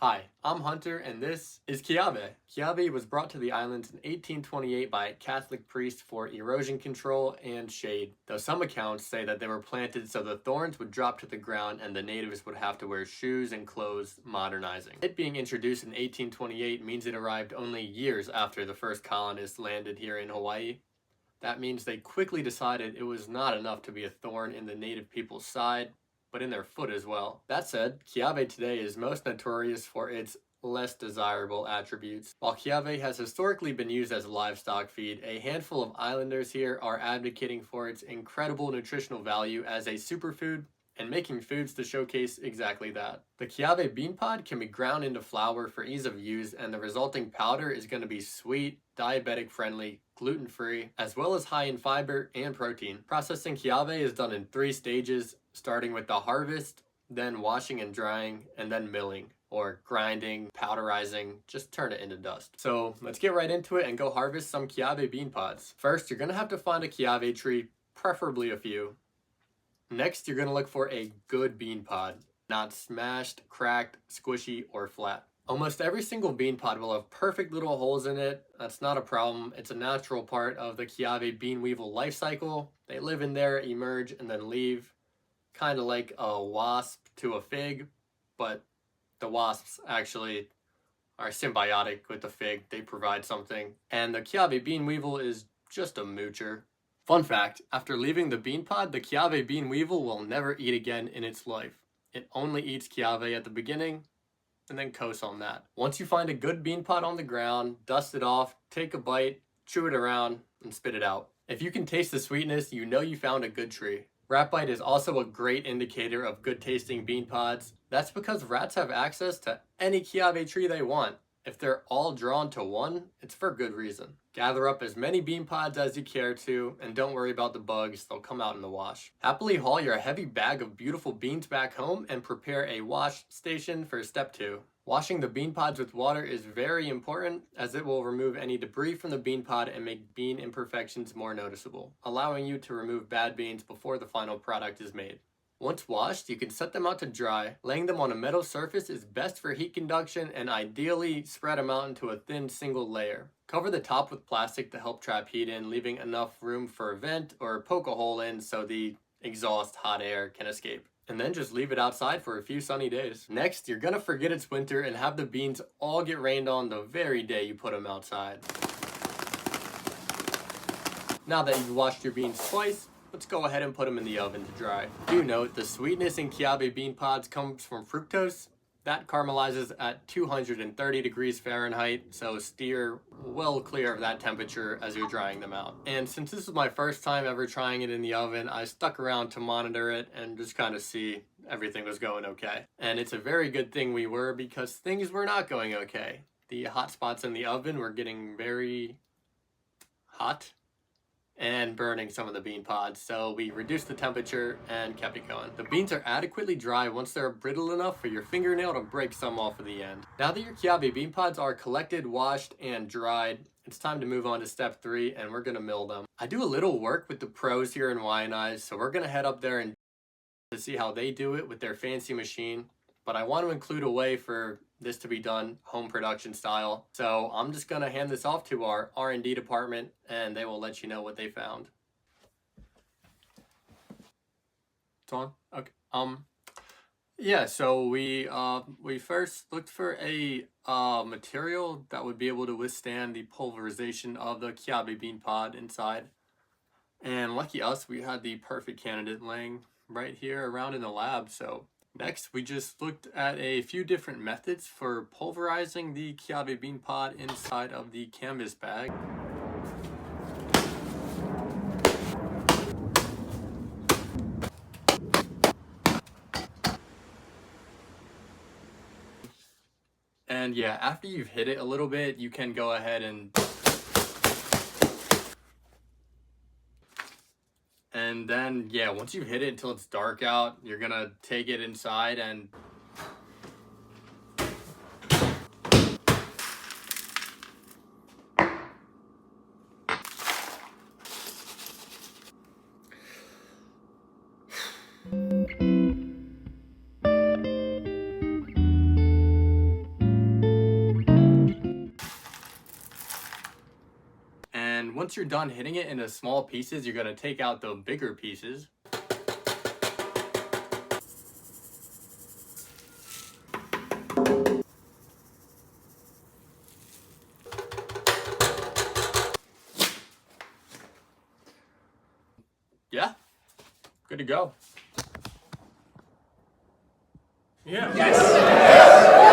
Hi, I'm Hunter, and this is Kiawe. Kiawe was brought to the islands in 1828 by a Catholic priest for erosion control and shade, though some accounts say that they were planted so the thorns would drop to the ground and the natives would have to wear shoes and clothes, modernizing. It being introduced in 1828 means it arrived only years after the first colonists landed here in Hawaii. That means they quickly decided it was not enough to be a thorn in the native people's side, but in their foot as well. That said, Kiawe today is most notorious for its less desirable attributes. While Kiawe has historically been used as a livestock feed, a handful of islanders here are advocating for its incredible nutritional value as a superfood and making foods to showcase exactly that. The Kiawe bean pod can be ground into flour for ease of use, and the resulting powder is going to be sweet, diabetic friendly, gluten-free, as well as high in fiber and protein. Processing Kiawe is done in 3 stages, starting with the harvest, then washing and drying, and then milling, or grinding, powderizing, just turn it into dust. So let's get right into it and go harvest some Kiawe bean pods. First, you're gonna have to find a Kiawe tree, preferably a few. Next, you're gonna look for a good bean pod, not smashed, cracked, squishy, or flat. Almost every single bean pod will have perfect little holes in it. That's not a problem. It's a natural part of the Kiawe bean weevil life cycle. They live in there, emerge, and then leave. Kind of like a wasp to a fig, but the wasps actually are symbiotic with the fig. They provide something. And the Kiawe bean weevil is just a moocher. Fun fact, after leaving the bean pod, the Kiawe bean weevil will never eat again in its life. It only eats Kiawe at the beginning, and then coasts on that. Once you find a good bean pod on the ground, dust it off, take a bite, chew it around, and spit it out. If you can taste the sweetness, you know you found a good tree. Rat bite is also a great indicator of good tasting bean pods. That's because rats have access to any Kiawe tree they want. If they're all drawn to one, it's for good reason. Gather up as many bean pods as you care to, and don't worry about the bugs, they'll come out in the wash. Happily haul your heavy bag of beautiful beans back home and prepare a wash station for step 2. Washing the bean pods with water is very important, as it will remove any debris from the bean pod and make bean imperfections more noticeable, allowing you to remove bad beans before the final product is made. Once washed, you can set them out to dry. Laying them on a metal surface is best for heat conduction, and ideally spread them out into a thin single layer. Cover the top with plastic to help trap heat in, leaving enough room for a vent or poke a hole in so the exhaust hot air can escape. And then just leave it outside for a few sunny days. Next, you're gonna forget it's winter and have the beans all get rained on the very day you put them outside. Now that you've washed your beans twice, let's go ahead and put them in the oven to dry. Do note, the sweetness in Kiawe bean pods comes from fructose. That caramelizes at 230 degrees Fahrenheit, so steer well clear of that temperature as you're drying them out. And since this is my first time ever trying it in the oven, I stuck around to monitor it and just kind of see everything was going okay. And it's a very good thing we were, because things were not going okay. The hot spots in the oven were getting very hot and burning some of the bean pods, so we reduced the temperature and kept it going. The beans are adequately dry once they're brittle enough for your fingernail to break some off of the end. Now that your Kiawe bean pods are collected, washed, and dried, it's time to move on to step 3, and we're gonna mill them. I do a little work with the pros here in Waianae, so we're gonna head up there and to see how they do it with their fancy machine. But I want to include a way for this to be done home production style. So I'm just going to hand this off to our R&D department, and they will let you know what they found. It's on? Okay. Yeah, so we first looked for a material that would be able to withstand the pulverization of the Kiawe bean pod inside. And lucky us, we had the perfect candidate laying right here around in the lab. So next, we just looked at a few different methods for pulverizing the Kiawe bean pod inside of the canvas bag. And yeah, after you've hit it a little bit, you can go ahead and then, yeah, once you've hit it until it's dark out, you're gonna take it inside and once you're done hitting it into small pieces, you're gonna take out the bigger pieces. Yeah, good to go. Yeah. Yes.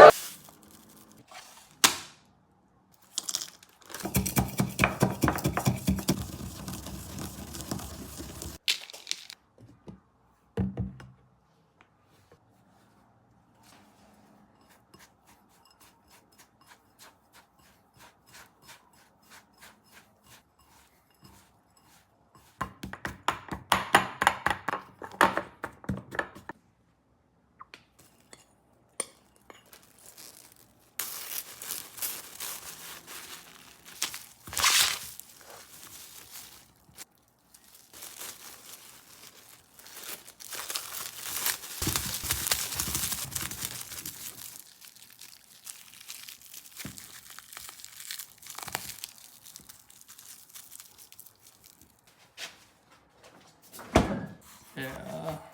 Yeah.